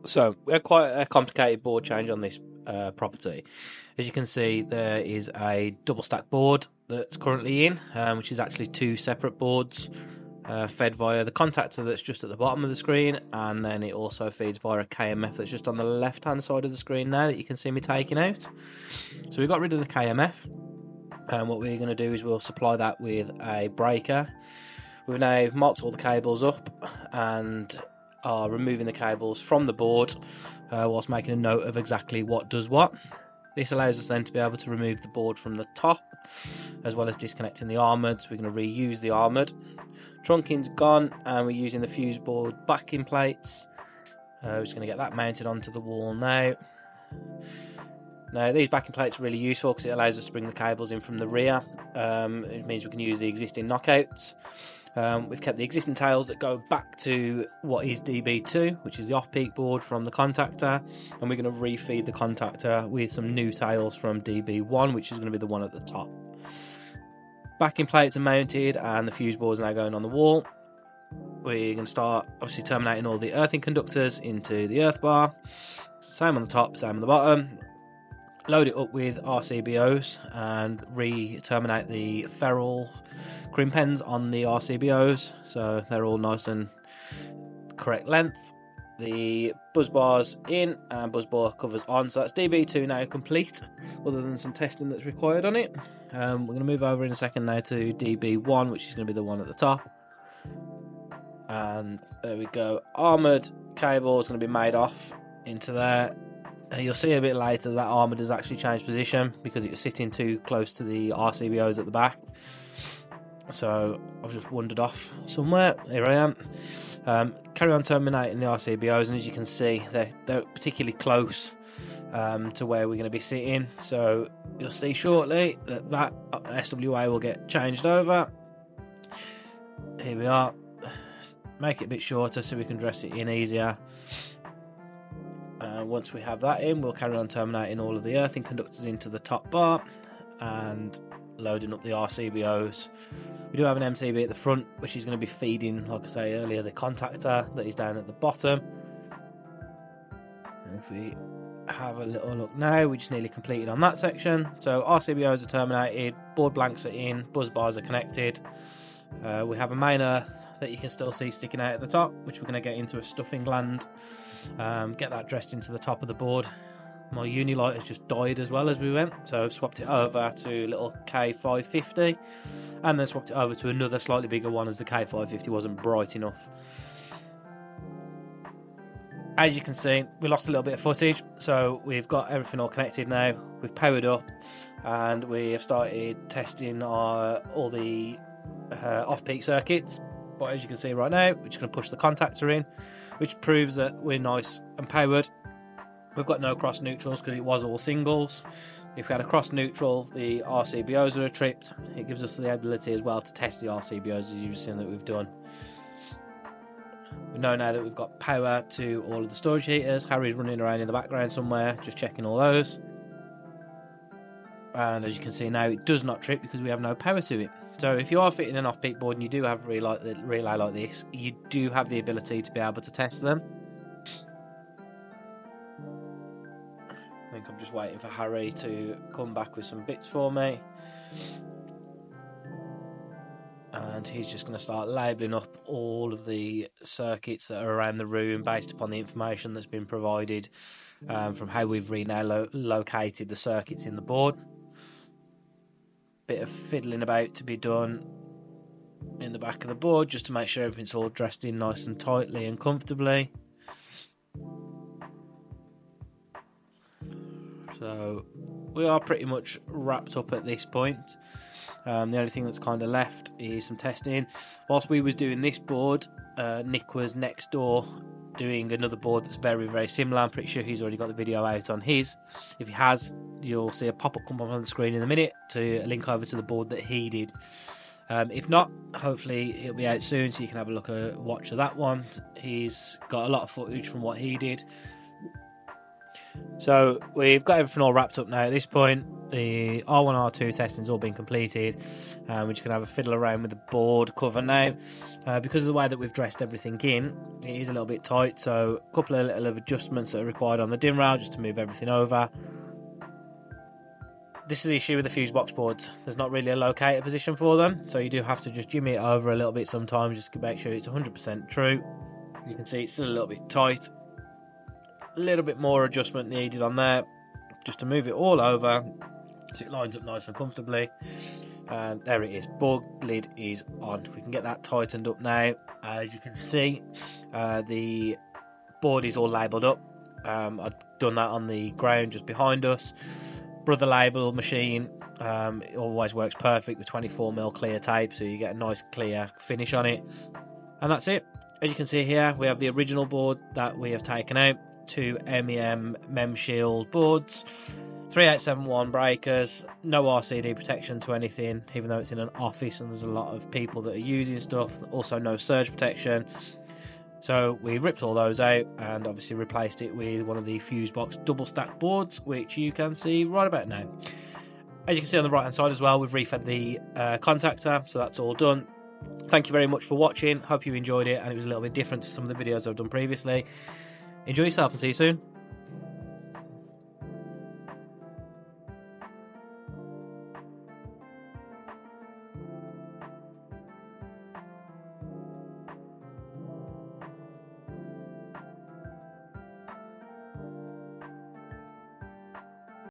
So we had quite a complicated board change on this property. As you can see, there is a double stack board that's currently in, which is actually two separate boards fed via the contactor that's just at the bottom of the screen, and then it also feeds via a KMF that's just on the left hand side of the screen now that you can see me taking out. So we got rid of the KMF, and what we're going to do is we'll supply that with a breaker. We've now marked all the cables up and are removing the cables from the board whilst making a note of exactly what does what. This allows us then to be able to remove the board from the top, as well as disconnecting the armoured, so we're going to reuse the armoured. Trunking's gone, and we're using the fuse board backing plates. We're just going to get that mounted onto the wall now. Now, these backing plates are really useful because it allows us to bring the cables in from the rear. It means we can use the existing knockouts. We've kept the existing tails that go back to what is DB2, which is the off-peak board from the contactor, and we're going to refeed the contactor with some new tails from DB1, which is going to be the one at the top. Backing plates are mounted and the fuse board is now going on the wall. We're going to start obviously terminating all the earthing conductors into the earth bar. Same on the top, same on the bottom. Load it up with RCBOs and re-terminate the ferrule crimp ends on the RCBOs, so they're all nice and correct length. The buzz bars in and buzz bar covers on, so that's DB2 now complete, other than some testing that's required on it. We're going to move over in a second now to DB1, which is going to be the one at the top. And there we go. Armoured cable is going to be made off into there. You'll see a bit later that armoured has actually changed position because it was sitting too close to the RCBOs at the back. So I've just wandered off somewhere. Here I am. Carry on terminating the RCBOs, and as you can see, they're particularly close to where we're going to be sitting. So you'll see shortly that SWA will get changed over. Here we are. Make it a bit shorter so we can dress it in easier. Once we have that in, we'll carry on terminating all of the earthing conductors into the top bar and loading up the RCBOs. We do have an MCB at the front, which is going to be feeding, like I say earlier, the contactor that is down at the bottom. And if we have a little look now, we just nearly completed on that section. So RCBOs are terminated, board blanks are in, buzz bars are connected. We have a main earth that you can still see sticking out at the top, which we're going to get into a stuffing gland. Get that dressed into the top of the board. My uni light has just died as well as we went, so I've swapped it over to a little K550 and then swapped it over to another slightly bigger one as the K550 wasn't bright enough. As you can see, we lost a little bit of footage, so we've got everything all connected now. We've powered up and we have started testing all the off-peak circuits. But as you can see right now, we're just going to push the contactor in, which proves that we're nice and powered. We've got no cross neutrals because it was all singles. If we had a cross neutral, the RCBOs would have tripped. It gives us the ability as well to test the RCBOs, as you've seen that we've done. We know now that we've got power to all of the storage heaters. Harry's running around in the background somewhere, just checking all those. And as you can see now, it does not trip because we have no power to it. So if you are fitting an off-peak board and you do have a relay like this, you do have the ability to be able to test them. I think I'm just waiting for Harry to come back with some bits for me. And he's just going to start labelling up all of the circuits that are around the room based upon the information that's been provided from how we've located the circuits in the board. Bit of fiddling about to be done in the back of the board just to make sure everything's all dressed in nice and tightly and comfortably. So we are pretty much wrapped up at this point. The only thing that's kind of left is some testing. Whilst we was doing this board, Nick was next door doing another board that's very, very similar. I'm pretty sure he's already got the video out on his. If he has, you'll see a pop-up come up on the screen in a minute to link over to the board that he did. If not, hopefully it'll be out soon so you can have a watch of that one. He's got a lot of footage from what he did. So we've got everything all wrapped up now at this point. The R1, R2 testing's all been completed. We're just going to have a fiddle around with the board cover now. Because of the way that we've dressed everything in, it is a little bit tight, so a couple of little adjustments that are required on the DIN rail just to move everything over. This is the issue with the fuse box boards. There's not really a locator position for them, so you do have to just jimmy it over a little bit sometimes just to make sure it's 100% true. You can see it's still a little bit tight. A little bit more adjustment needed on there just to move it all over so it lines up nice and comfortably. And there it is, board lid is on. We can get that tightened up now. As you can see, the board is all labelled up. I've done that on the ground just behind us. Brother label machine, it always works perfect with 24mm clear tape, so you get a nice clear finish on it. And that's it. As you can see here, we have the original board that we have taken out, 2 MEM Mem Shield boards, 3871 breakers, no RCD protection to anything, even though it's in an office and there's a lot of people that are using stuff. Also no surge protection. So we ripped all those out and obviously replaced it with one of the fuse box double stack boards, which you can see right about now. As you can see on the right hand side as well, we've refed the contactor, so that's all done. Thank you very much for watching. Hope you enjoyed it and it was a little bit different to some of the videos I've done previously. Enjoy yourself and see you soon.